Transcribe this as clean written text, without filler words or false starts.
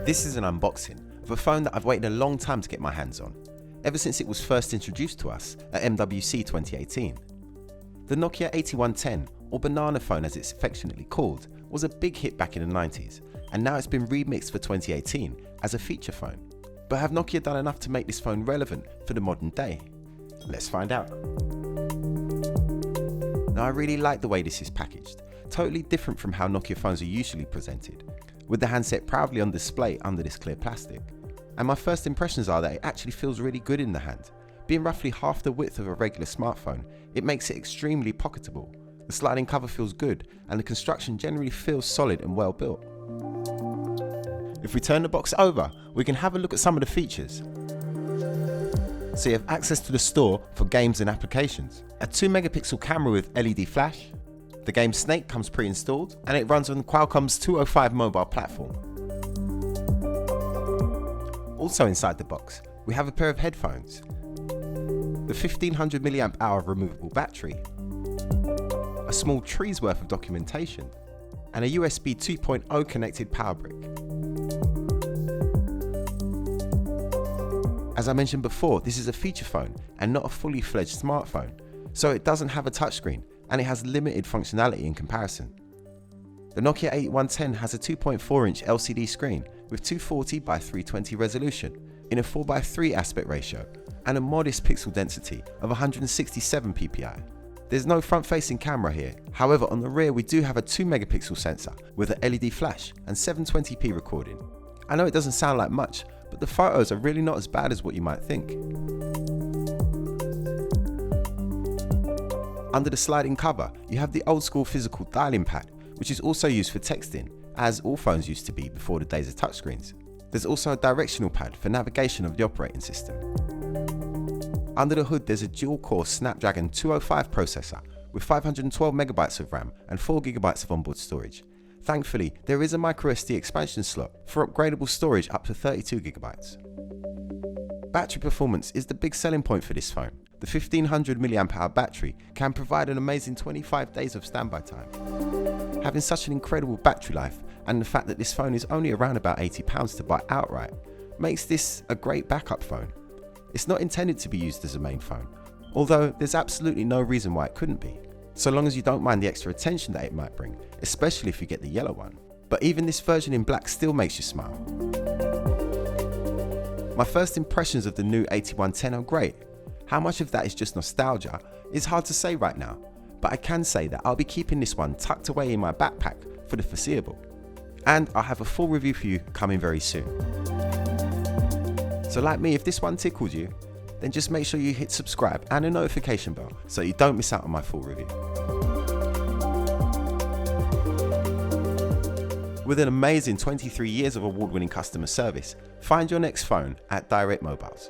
This is an unboxing of a phone that I've waited a long time to get my hands on, ever since it was first introduced to us at MWC 2018. The Nokia 8110, or banana phone as it's affectionately called, was a big hit back in the 90s, and now it's been remixed for 2018 as a feature phone. But have Nokia done enough to make this phone relevant for the modern day? Let's find out. Now, I really like the way this is packaged, totally different from how Nokia phones are usually presented, with the handset proudly on display under this clear plastic. And my first impressions are that it actually feels really good in the hand. Being roughly half the width of a regular smartphone, it makes it extremely pocketable. The sliding cover feels good, and the construction generally feels solid and well built. If we turn the box over, we can have a look at some of the features. So you have access to the store for games and applications, a 2-megapixel camera with LED flash, the game Snake comes pre-installed, and it runs on Qualcomm's 205 mobile platform. Also inside the box, we have a pair of headphones, the 1500 mAh removable battery, a small tree's worth of documentation, and a USB 2.0 connected power brick. As I mentioned before, this is a feature phone and not a fully fledged smartphone, so it doesn't have a touchscreen and it has limited functionality in comparison. The Nokia 8110 has a 2.4-inch LCD screen with 240 by 320 resolution in a 4:3 aspect ratio and a modest pixel density of 167 ppi. There's no front-facing camera here, however on the rear we do have a 2-megapixel sensor with an LED flash and 720p recording. I know it doesn't sound like much, but the photos are really not as bad as what you might think. Under the sliding cover, you have the old school physical dialing pad, which is also used for texting, as all phones used to be before the days of touchscreens. There's also a directional pad for navigation of the operating system. Under the hood, there's a dual-core Snapdragon 205 processor with 512 megabytes of RAM and 4 gigabytes of onboard storage. Thankfully, there is a microSD expansion slot for upgradable storage up to 32 gigabytes. Battery performance is the big selling point for this phone. The 1500 mAh battery can provide an amazing 25 days of standby time. Having such an incredible battery life and the fact that this phone is only around about £80 to buy outright makes this a great backup phone. It's not intended to be used as a main phone, although there's absolutely no reason why it couldn't be, so long as you don't mind the extra attention that it might bring, especially if you get the yellow one. But even this version in black still makes you smile. My first impressions of the new 8110 are great. How much of that is just nostalgia is hard to say right now, but I can say that I'll be keeping this one tucked away in my backpack for the foreseeable. And I'll have a full review for you coming very soon. So like me, if this one tickled you, then just make sure you hit subscribe and a notification bell so you don't miss out on my full review. With an amazing 23 years of award-winning customer service, find your next phone at Direct Mobiles.